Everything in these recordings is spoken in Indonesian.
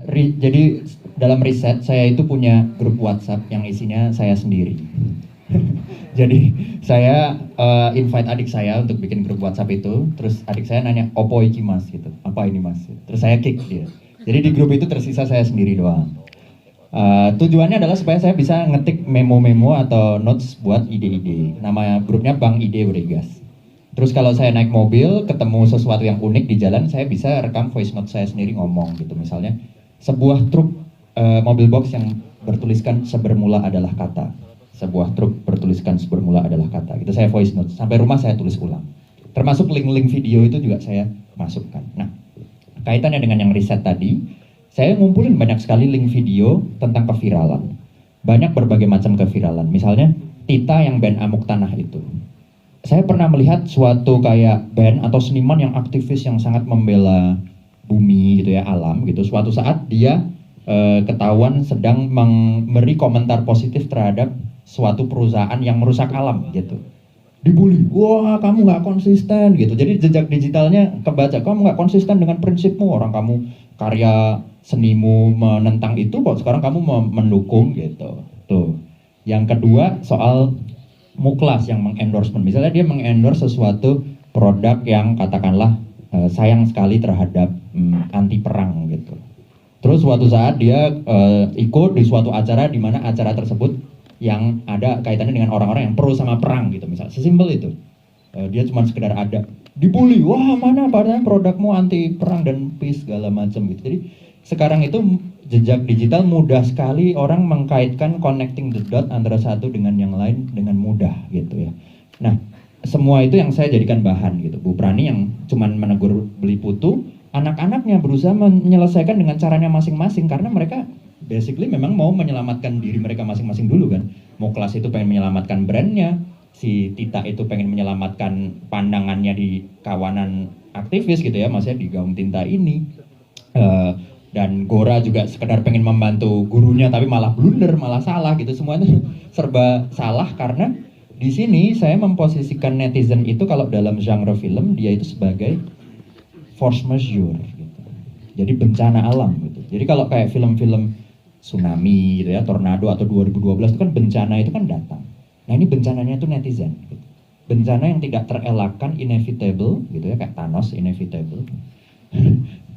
Jadi dalam riset saya itu punya grup WhatsApp yang isinya saya sendiri. Jadi saya invite adik saya untuk bikin grup WhatsApp itu, terus adik saya nanya, "Opo iki mas?" gitu, "Apa ini mas?" Terus saya kick dia. Jadi di grup itu tersisa saya sendiri doang. Tujuannya adalah supaya saya bisa ngetik memo-memo atau notes buat ide-ide. Nama grupnya Bang Ide Bregas. Terus kalau saya naik mobil, ketemu sesuatu yang unik di jalan, saya bisa rekam voice note saya sendiri ngomong gitu. Misalnya, sebuah truk mobil box yang bertuliskan sebermula adalah kata. Sebuah truk bertuliskan sebermula adalah kata. Itu saya voice note. Sampai rumah saya tulis ulang. Termasuk link-link video itu juga saya masukkan. Nah, kaitannya dengan yang riset tadi, saya ngumpulin banyak sekali link video tentang keviralan. Banyak berbagai macam keviralan. Misalnya, Tita yang band Amuk Tanah itu. Saya pernah melihat suatu kayak band atau seniman yang aktivis yang sangat membela bumi gitu ya, alam gitu. Suatu saat dia ketahuan sedang memberi komentar positif terhadap suatu perusahaan yang merusak alam gitu. Dibully, wah kamu nggak konsisten gitu. Jadi jejak digitalnya kebaca, kamu nggak konsisten dengan prinsipmu, orang kamu karya senimu menentang itu kok sekarang kamu mendukung gitu. Tuh. Yang kedua soal Muklas yang mengendorsement, misalnya dia mengendorse sesuatu produk yang katakanlah sayang sekali terhadap anti perang gitu. Terus suatu saat dia ikut di suatu acara di mana acara tersebut yang ada kaitannya dengan orang-orang yang pro sama perang gitu, misalnya sesimpel itu. Dia cuma sekedar ada, dibully, wah mana padahal produkmu anti perang dan peace segala macam gitu. Jadi sekarang itu jejak digital mudah sekali orang mengkaitkan connecting the dot antara satu dengan yang lain dengan mudah gitu ya. Nah, semua itu yang saya jadikan bahan gitu. Bu Prani yang cuman menegur beli putu, anak-anaknya berusaha menyelesaikan dengan caranya masing-masing karena mereka basically memang mau menyelamatkan diri mereka masing-masing dulu kan. Muklas itu pengen menyelamatkan brandnya, si Tita itu pengen menyelamatkan pandangannya di kawanan aktivis gitu ya, maksudnya di Gaung Tinta ini. Dan Gora juga sekedar pengen membantu gurunya tapi malah blunder, malah salah gitu. Semuanya serba salah karena di sini saya memposisikan netizen itu kalau dalam genre film dia itu sebagai force majeure gitu. Jadi bencana alam gitu. Jadi kalau kayak film-film tsunami gitu ya, tornado atau 2012 itu kan bencana itu kan datang. Nah ini bencananya itu netizen gitu. Bencana yang tidak terelakkan, inevitable gitu ya, kayak Thanos inevitable.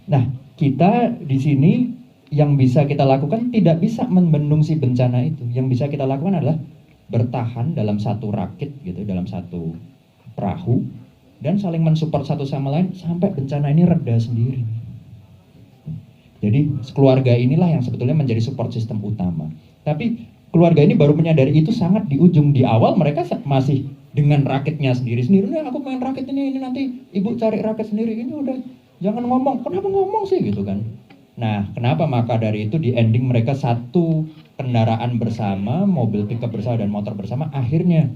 Nah, kita di sini yang bisa kita lakukan tidak bisa membendung si bencana itu. Yang bisa kita lakukan adalah bertahan dalam satu rakit gitu, dalam satu perahu dan saling mensupport satu sama lain sampai bencana ini reda sendiri. Jadi keluarga inilah yang sebetulnya menjadi support system utama. Tapi keluarga ini baru menyadari itu sangat di ujung. Di awal mereka masih dengan rakitnya sendiri-sendiri. Nih aku main rakit ini nanti ibu cari rakit sendiri. Ini udah jangan ngomong. Kenapa ngomong sih gitu kan? Nah, kenapa? Maka dari itu di ending mereka satu kendaraan bersama, mobil pickup bersama dan motor bersama. Akhirnya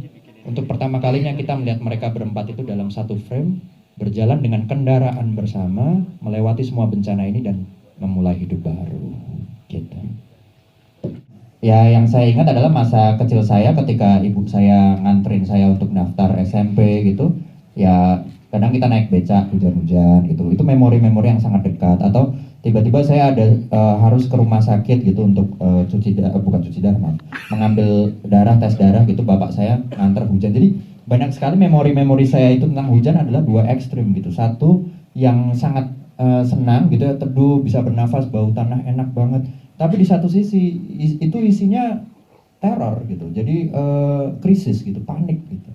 untuk pertama kalinya kita melihat mereka berempat itu dalam satu frame berjalan dengan kendaraan bersama melewati semua bencana ini dan memulai hidup baru gitu. Ya yang saya ingat adalah masa kecil saya ketika ibu saya nganterin saya untuk daftar SMP gitu. Ya kadang kita naik becak hujan-hujan gitu. Itu memori-memori yang sangat dekat. Atau tiba-tiba saya ada harus ke rumah sakit gitu untuk mengambil darah, tes darah gitu. Bapak saya nganter hujan. Jadi banyak sekali memori-memori saya itu tentang hujan adalah dua ekstrim gitu. Satu yang sangat senang gitu ya, teduh, bisa bernafas, bau tanah enak banget. Tapi di satu sisi itu isinya teror gitu. Jadi krisis gitu, panik gitu.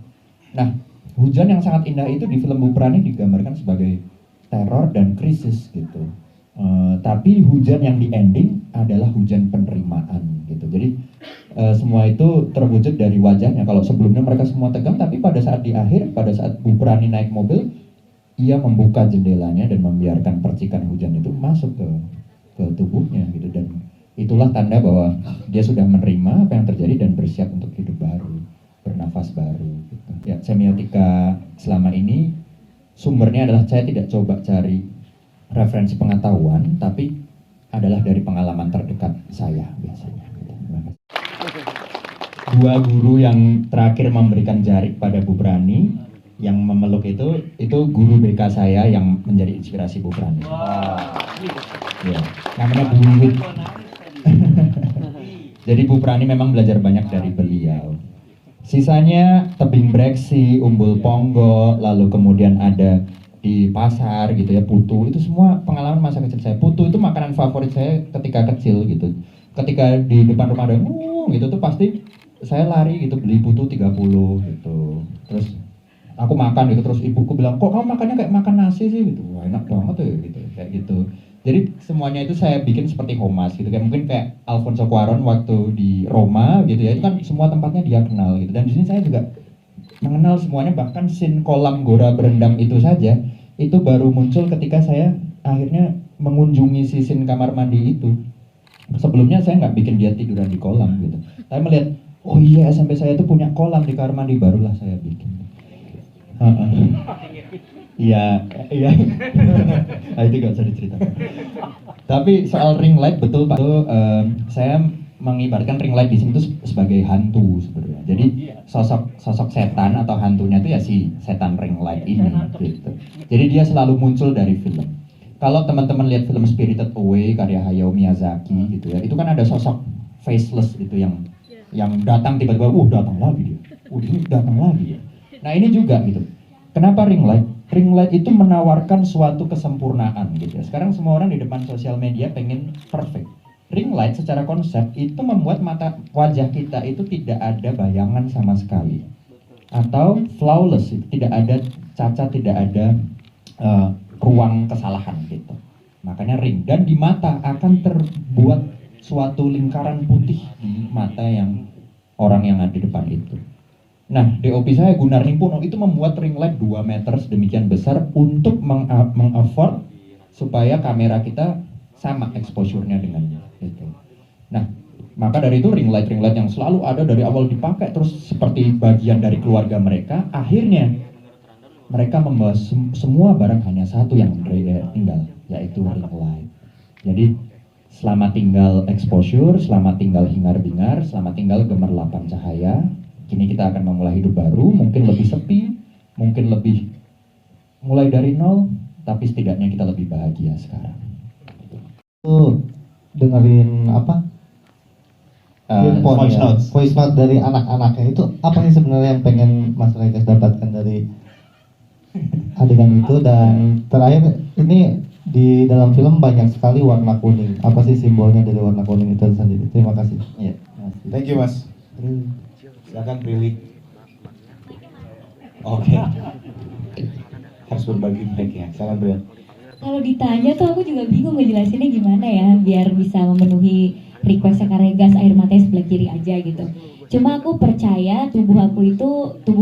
Nah, hujan yang sangat indah itu di film Bu Prani digambarkan sebagai teror dan krisis gitu. Tapi hujan yang di ending adalah hujan penerimaan gitu. Jadi semua itu terwujud dari wajahnya. Kalau sebelumnya mereka semua tegang, tapi pada saat di akhir, pada saat Bu Prani naik mobil, ia membuka jendelanya dan membiarkan percikan hujan itu masuk ke tubuhnya gitu. Dan itulah tanda bahwa dia sudah menerima apa yang terjadi dan bersiap untuk hidup baru, bernafas baru gitu. Ya, semiotika selama ini sumbernya adalah saya tidak coba cari referensi pengetahuan, tapi adalah dari pengalaman terdekat saya biasanya gitu. Dua guru yang terakhir memberikan jarik pada Bu Prani yang memeluk itu guru BK saya yang menjadi inspirasi Bu Prani. Wow. Ya, namanya Bu Wiwit. Jadi Bu Prani memang belajar banyak dari beliau. Sisanya tebing breksi, umbul ponggo, lalu kemudian ada di pasar gitu ya, putu, itu semua pengalaman masa kecil saya. Putu itu makanan favorit saya ketika kecil gitu. Ketika di depan rumah ada gitu tuh pasti saya lari gitu beli putu 30 gitu. Terus aku makan gitu, terus ibuku bilang, kok kamu makannya kayak makan nasi sih gitu. Wah, enak banget ya gitu, kayak gitu. Jadi semuanya itu saya bikin seperti Homas gitu, kayak mungkin kayak Alfonso Cuarón waktu di Roma gitu ya, itu kan semua tempatnya dia kenal gitu. Dan di sini saya juga mengenal semuanya, bahkan scene kolam Gora berendam itu saja itu baru muncul ketika saya akhirnya mengunjungi si scene kamar mandi itu. Sebelumnya saya nggak bikin dia tiduran di kolam gitu. Saya melihat, oh iya SMP saya itu punya kolam di kamar mandi, barulah saya bikin. Iya, iya. Nah, itu gak usah diceritakan. Tapi soal ring light betul Pak, itu saya mengibaratkan ring light di sini tuh sebagai hantu sebenarnya. Jadi sosok setan atau hantunya itu ya si setan ring light ini gitu. Jadi dia selalu muncul dari film. Kalau teman-teman lihat film Spirited Away karya Hayao Miyazaki gitu ya, itu kan ada sosok faceless gitu yang datang tiba-tiba, datang lagi dia. Ini datang lagi ya. Nah, ini juga gitu. Kenapa ring light? Ring light itu menawarkan suatu kesempurnaan gitu ya. Sekarang semua orang di depan sosial media pengen perfect. Ring light secara konsep itu membuat mata wajah kita itu tidak ada bayangan sama sekali. Atau flawless, tidak ada cacat, tidak ada ruang kesalahan gitu. Makanya ring. Dan di mata akan terbuat suatu lingkaran putih di mata yang orang yang ada di depan itu. Nah, DOP saya Gunnar Nimpuno itu membuat ring light 2 meter sedemikian besar untuk meng-afford supaya kamera kita sama exposure-nya dengan itu. Nah, maka dari itu ring light yang selalu ada dari awal dipakai terus seperti bagian dari keluarga mereka, akhirnya mereka membawa semua barang hanya satu yang tinggal, yaitu ring light. Jadi selamat tinggal exposure, selamat tinggal hingar-bingar, selamat tinggal gemerlapan cahaya. Kini kita akan memulai hidup baru, mungkin lebih sepi, mungkin lebih mulai dari nol, tapi setidaknya kita lebih bahagia sekarang. Dengerin apa? Voice note dari anak-anaknya itu apa sih sebenarnya yang pengen Mas Regas dapatkan dari adegan itu? Dan terakhir ini di dalam film banyak sekali warna kuning. Apa sih simbolnya dari warna kuning itu sendiri? Terima kasih. Iya. Thank you Mas. Silakan Prilly. Oke. Harus berbagi mic ya. Silakan Prilly. Kalau ditanya tuh aku juga bingung ngejelasinnya gimana ya biar bisa memenuhi requestnya Kak Regas, air matanya sebelah kiri aja gitu. Cuma aku percaya tubuh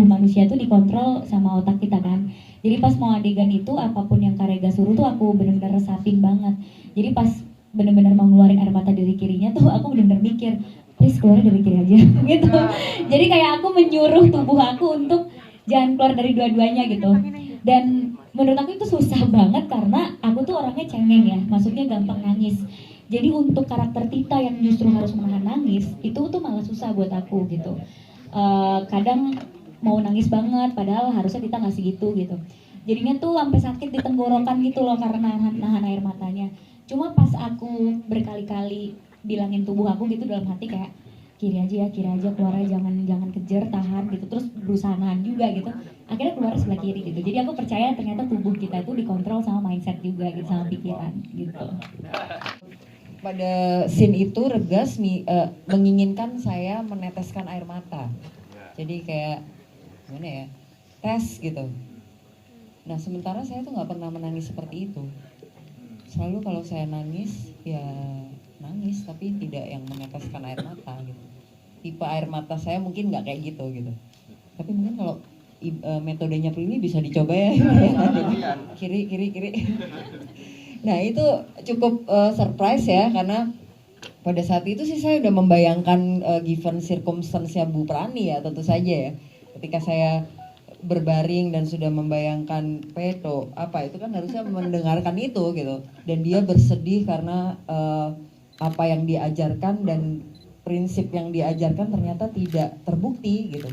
manusia tuh dikontrol sama otak kita kan. Jadi pas mau adegan itu apapun yang Kak Regas suruh tuh aku benar-benar resapin banget. Jadi pas benar-benar mau ngeluarin air mata dari kirinya tuh aku benar-benar mikir, please keluar dari kiri aja gitu. Jadi kayak aku menyuruh tubuh aku untuk jangan keluar dari dua-duanya gitu. Dan menurut aku itu susah banget karena aku tuh orangnya cengeng ya, maksudnya gampang nangis. Jadi untuk karakter Tita yang justru harus menahan nangis itu tuh malah susah buat aku gitu. Kadang mau nangis banget padahal harusnya Tita nggak segitu gitu. Jadinya tuh sampai sakit di tenggorokan gitu loh karena nahan air matanya. Cuma pas aku berkali-kali bilangin tubuh aku gitu dalam hati kayak kiri aja, keluar aja, jangan kejar, tahan gitu, terus berusaha nahan juga gitu, akhirnya keluar sebelah kiri gitu. Jadi aku percaya ternyata tubuh kita itu dikontrol sama mindset juga gitu, sama pikiran gitu. Pada scene itu Regas menginginkan saya meneteskan air mata, jadi kayak gimana ya, tes gitu. Nah sementara saya tuh nggak pernah menangis seperti itu. Selalu kalau saya nangis ya nangis tapi tidak yang meneteskan air mata gitu. Tipe air mata saya mungkin nggak kayak gitu. Tapi mungkin kalau metodenya Prilly bisa dicoba ya. Kiri. Nah itu cukup surprise ya karena pada saat itu sih saya udah membayangkan given circumstance-nya Bu Prani ya tentu saja ya. Ketika saya berbaring dan sudah membayangkan Peto itu kan harusnya mendengarkan itu gitu. Dan dia bersedih karena apa yang diajarkan dan prinsip yang diajarkan ternyata tidak terbukti gitu.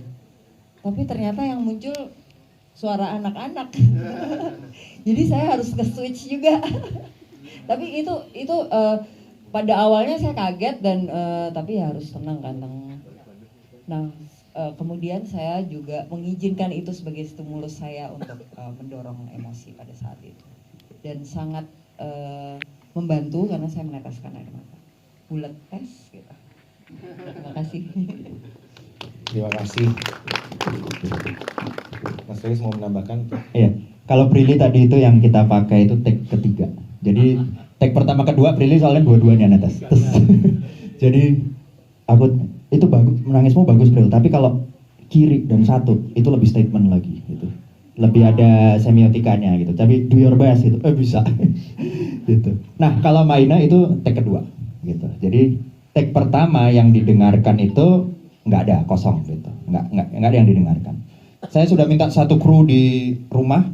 Tapi ternyata yang muncul suara anak-anak. Jadi saya harus nge-switch juga. Tapi itu pada awalnya saya kaget dan tapi ya harus tenang kan. Nah, kemudian saya juga mengizinkan itu sebagai stimulus saya untuk mendorong emosi pada saat itu. Dan sangat membantu karena saya meneteskan air mata. Bullet test gitu. Terima kasih. Terima kasih. Mas Felis mau menambahkan? Iya, kalau Prilly tadi itu yang kita pakai itu take ketiga. Jadi take pertama kedua Prilly soalnya dua-duanya netes. Jadi aku itu bagus, menangismu bagus Prilly. Tapi kalau kiri dan satu itu lebih statement lagi gitu. Lebih ada semiotikanya gitu. Tapi do your best gitu. Bisa. Gitu. Nah, kalau Maina itu take kedua gitu. Jadi take pertama yang didengarkan itu nggak ada, kosong gitu. Nggak ada yang didengarkan. Saya sudah minta satu kru di rumah,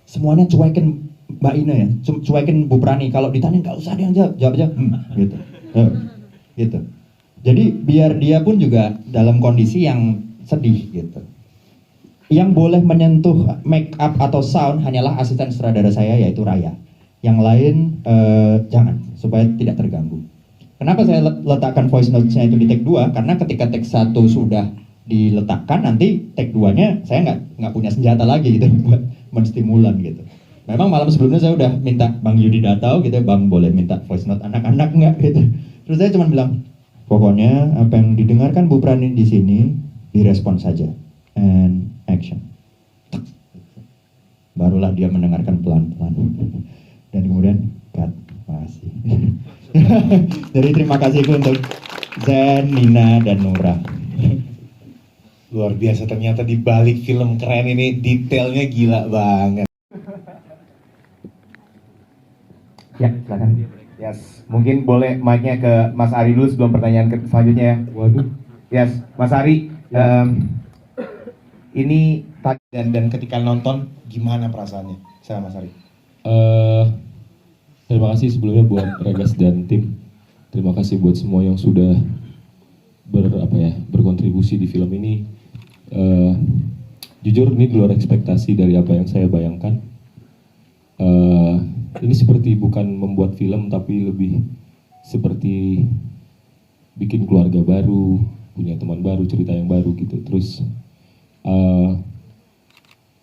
semuanya cuekin Mbak Ina ya, cuekin Bu Prani. Kalau ditanya nggak usah dia jawab aja, gitu. Gitu. Jadi biar dia pun juga dalam kondisi yang sedih gitu. Yang boleh menyentuh make up atau sound hanyalah asisten sutradara saya yaitu Raya. Yang lain jangan, supaya tidak terganggu. Kenapa saya letakkan voice notes-nya itu di take 2? Karena ketika take 1 sudah diletakkan, nanti take 2-nya saya nggak punya senjata lagi gitu buat menstimulan gitu. Memang malam sebelumnya saya udah minta Bang Yudi Datau gitu, Bang boleh minta voice note anak-anak nggak gitu. Terus saya cuma bilang, pokoknya apa yang didengarkan Bu Prani di sini direspon saja, and action. Barulah dia mendengarkan pelan-pelan. Dan kemudian cut. Makasih. Jadi terima kasih untuk Zen, Nina, dan Nura. Luar biasa, ternyata di balik film keren ini detailnya gila banget. Ya, silakan. Yes, mungkin boleh mic-nya ke Mas Ari dulu sebelum pertanyaan selanjutnya ya. Waduh. Yes, Mas Ari, ini Dan ketika nonton gimana perasaannya? Saya Mas Ari. Terima kasih sebelumnya buat Regas dan tim. Terima kasih buat semua yang sudah berkontribusi di film ini. Jujur ini di luar ekspektasi dari apa yang saya bayangkan. Ini seperti bukan membuat film tapi lebih seperti bikin keluarga baru, punya teman baru, cerita yang baru gitu. Terus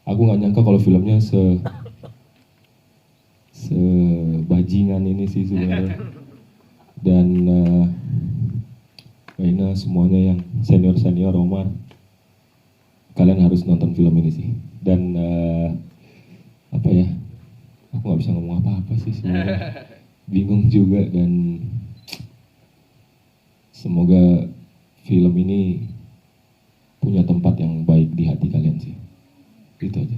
aku nggak nyangka kalau filmnya sebajingan ini sih sebenarnya. Dan Maina, semuanya yang senior Omar, kalian harus nonton film ini sih. Dan aku nggak bisa ngomong apa-apa sih sebenarnya, bingung juga. Dan semoga film ini punya tempat yang baik di hati kalian sih. Itu aja.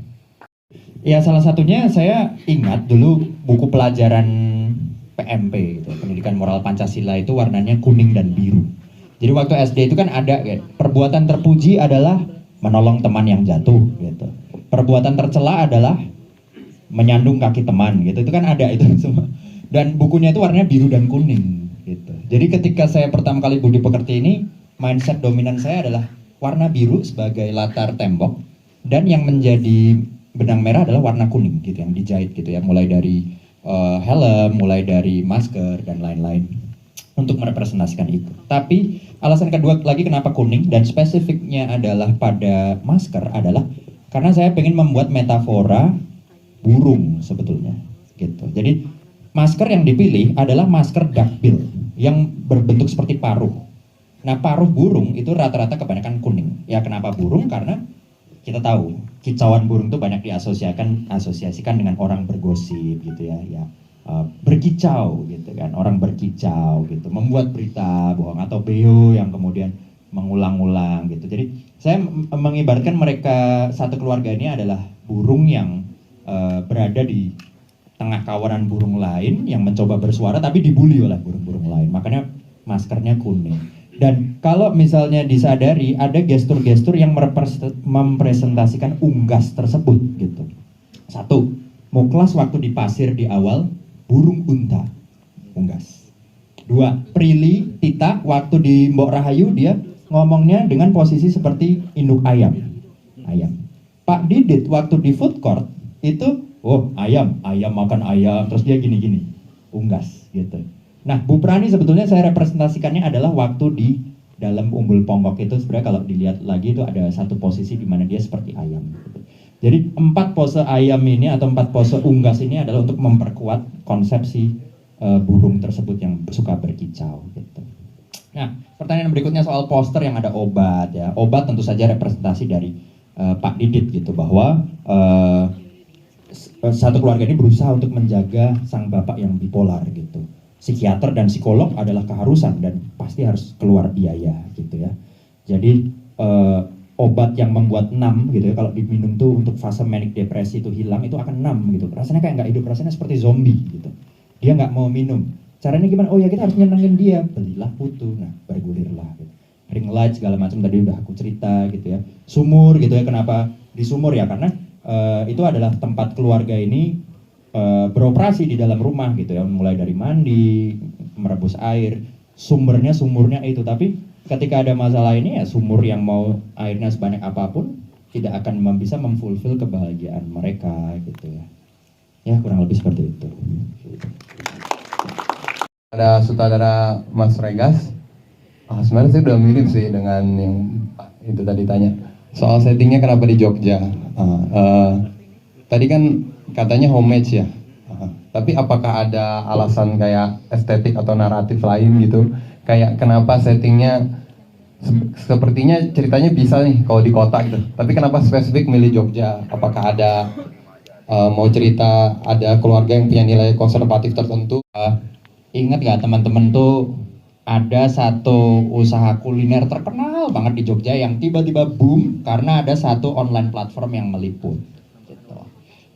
Ya salah satunya saya ingat dulu buku pelajaran PMP gitu, Pendidikan Moral Pancasila itu warnanya kuning dan biru. Jadi waktu SD itu kan ada kayak perbuatan terpuji adalah menolong teman yang jatuh gitu. Perbuatan tercela adalah menyandung kaki teman gitu. Itu kan ada itu semua. Dan bukunya itu warnanya biru dan kuning gitu. Jadi ketika saya pertama kali Budi Pekerti ini, mindset dominan saya adalah warna biru sebagai latar tembok dan yang menjadi benang merah adalah warna kuning gitu yang dijahit gitu ya, mulai dari helm, mulai dari masker dan lain-lain untuk merepresentasikan itu. Tapi alasan kedua lagi kenapa kuning dan spesifiknya adalah pada masker adalah karena saya pengen membuat metafora burung sebetulnya gitu. Jadi masker yang dipilih adalah masker duckbill yang berbentuk seperti paruh. Nah, paruh burung itu rata-rata kebanyakan kuning. Ya kenapa burung? Karena kita tahu kicauan burung itu banyak diasosiasikan dengan orang bergosip gitu ya, berkicau gitu kan, orang berkicau gitu, membuat berita bohong atau beo yang kemudian mengulang-ulang gitu. Jadi saya mengibaratkan mereka satu keluarga ini adalah burung yang berada di tengah kawanan burung lain yang mencoba bersuara tapi dibully oleh burung-burung lain. Makanya maskernya kuning. Dan kalau misalnya disadari ada gestur-gestur yang mempresentasikan unggas tersebut gitu. Satu, Muklas waktu di pasir di awal burung unta, unggas. Dua, Prilly Tita waktu di Mbok Rahayu dia ngomongnya dengan posisi seperti induk ayam. Pak Didit waktu di food court itu, oh ayam makan ayam, terus dia gini-gini. unggas gitu. Nah, Bu Prani sebetulnya saya representasikannya adalah waktu di dalam Umbul Ponggok itu sebenarnya kalau dilihat lagi itu ada satu posisi di mana dia seperti ayam gitu. Jadi 4 pose ayam ini atau 4 pose unggas ini adalah untuk memperkuat konsepsi burung tersebut yang suka berkicau gitu. Nah, pertanyaan berikutnya soal poster yang ada obat ya. Obat tentu saja representasi dari Pak Didit gitu, bahwa satu keluarga ini berusaha untuk menjaga sang bapak yang bipolar gitu. Psikiater dan psikolog adalah keharusan dan pasti harus keluar biaya gitu ya. Jadi obat yang membuat numb gitu ya, kalau diminum tuh untuk fase manic depresi itu hilang, itu akan numb gitu. Rasanya kayak nggak hidup, rasanya seperti zombie gitu. Dia nggak mau minum. Caranya gimana? Oh ya kita harus nyenengin dia. Belilah putu, nah bergulirlah gitu. Ring light segala macam tadi udah aku cerita gitu ya. Sumur gitu ya, kenapa di sumur ya? Karena itu adalah tempat keluarga ini beroperasi di dalam rumah gitu ya, mulai dari mandi, merebus air, sumurnya itu. Tapi ketika ada masalah ini ya sumur yang mau airnya sebanyak apapun tidak akan bisa memfulfill kebahagiaan mereka gitu ya. Ya kurang lebih seperti itu. Ada sutradara Mas Regas. Sebenarnya sih udah mirip sih dengan yang itu tadi tanya soal settingnya kenapa di Jogja. Tadi kan katanya homage ya. Tapi apakah ada alasan kayak estetik atau naratif lain gitu? Kayak kenapa settingnya sepertinya ceritanya bisa nih kalau di kota gitu. Tapi kenapa spesifik milih Jogja? Apakah ada mau cerita ada keluarga yang punya nilai konservatif tertentu? Ingat gak teman-teman tuh ada satu usaha kuliner terkenal banget di Jogja yang tiba-tiba boom karena ada satu online platform yang meliput gitu.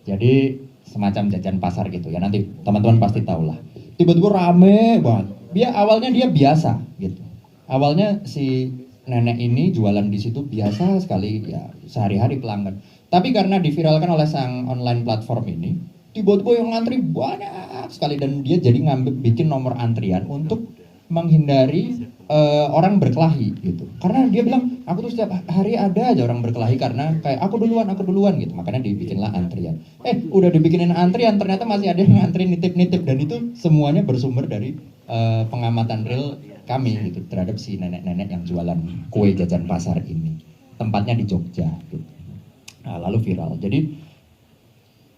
Jadi semacam jajan pasar gitu ya, nanti teman-teman pasti tahu lah. Tiba-tiba rame banget. Awalnya dia biasa gitu. Awalnya si nenek ini jualan di situ biasa sekali ya, sehari-hari pelanggan. Tapi karena diviralkan oleh sang online platform ini, tiba-tiba yang ngantri banyak sekali dan dia jadi bikin nomor antrian untuk menghindari orang berkelahi gitu. Karena dia bilang, aku tuh setiap hari ada aja orang berkelahi karena kayak aku duluan gitu. Makanya dibikinlah antrian. Udah dibikinin antrian, ternyata masih ada yang ngantri nitip-nitip, dan itu semuanya bersumber dari pengamatan real kami gitu terhadap si nenek-nenek yang jualan kue jajan pasar ini. Tempatnya di Jogja gitu. Nah, lalu viral. Jadi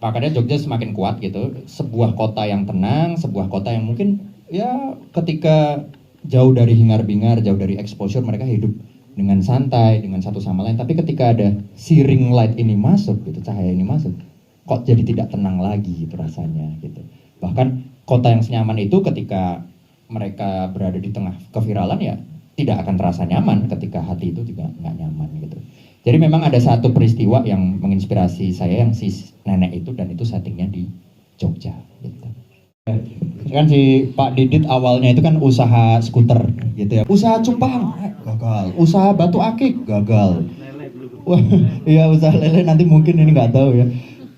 makanya Jogja semakin kuat gitu. Sebuah kota yang tenang, sebuah kota yang mungkin ya ketika jauh dari hingar-bingar, jauh dari exposure, mereka hidup dengan santai, dengan satu sama lain. Tapi ketika ada si ring light ini masuk gitu, cahaya ini masuk, kok jadi tidak tenang lagi gitu rasanya gitu. Bahkan kota yang senyaman itu ketika mereka berada di tengah keviralan ya tidak akan terasa nyaman ketika hati itu juga nggak nyaman gitu. Jadi memang ada satu peristiwa yang menginspirasi saya yang si nenek itu, dan itu settingnya di Jogja gitu. Kan si Pak Didit awalnya itu kan usaha skuter gitu ya, usaha cupang gagal, usaha batu akik gagal, wah iya usaha lele nanti mungkin ini nggak tahu ya,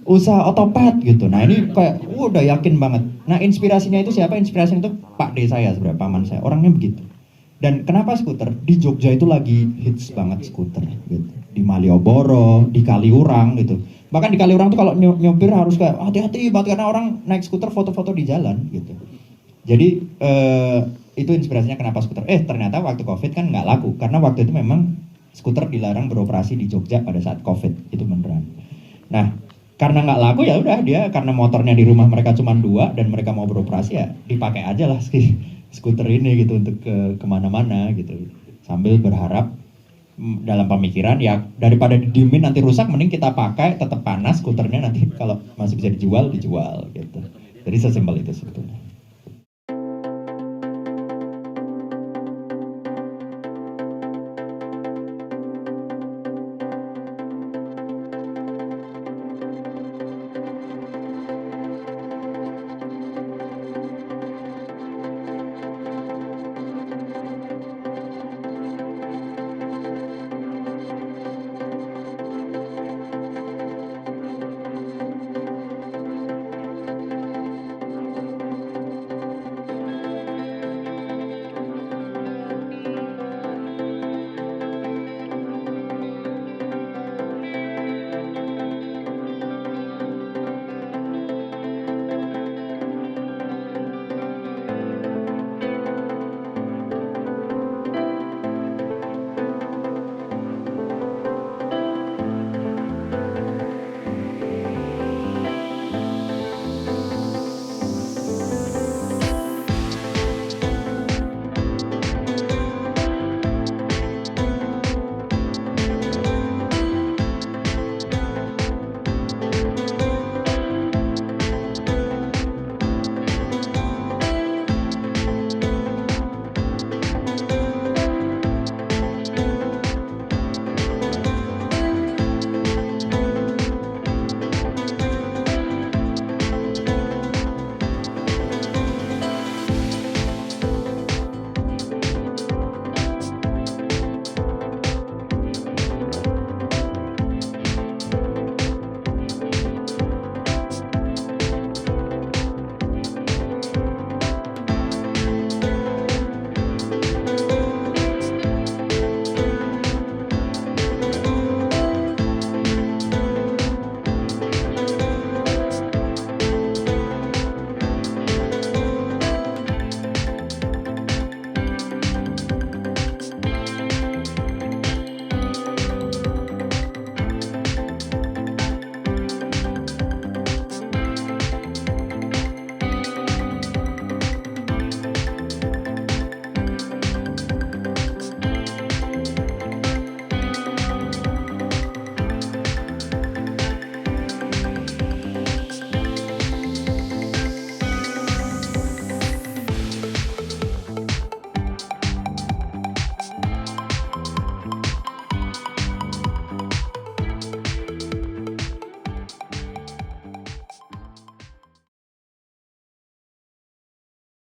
usaha otopet gitu. Nah ini kayak udah yakin banget. Nah inspirasinya itu siapa? Inspirasinya itu Pak D saya sebenarnya, paman saya, orangnya begitu. Dan kenapa skuter? Di Jogja itu lagi hits banget skuter gitu. Di Malioboro, di Kaliurang gitu. Bahkan di Kaliurang tuh kalau nyopir harus kayak hati-hati banget karena orang naik skuter foto-foto di jalan gitu. Jadi itu inspirasinya kenapa skuter. Ternyata waktu Covid kan nggak laku karena waktu itu memang skuter dilarang beroperasi di Jogja pada saat Covid, itu beneran. Nah, karena nggak laku ya udah dia, karena motornya di rumah mereka cuma 2 dan mereka mau beroperasi ya dipakai aja lah skuter ini gitu untuk kemana-mana gitu. Sambil berharap dalam pemikiran ya daripada didiemin nanti rusak, mending kita pakai tetap panas skuternya, nanti kalau masih bisa dijual gitu. Jadi sesimpel itu sebetulnya.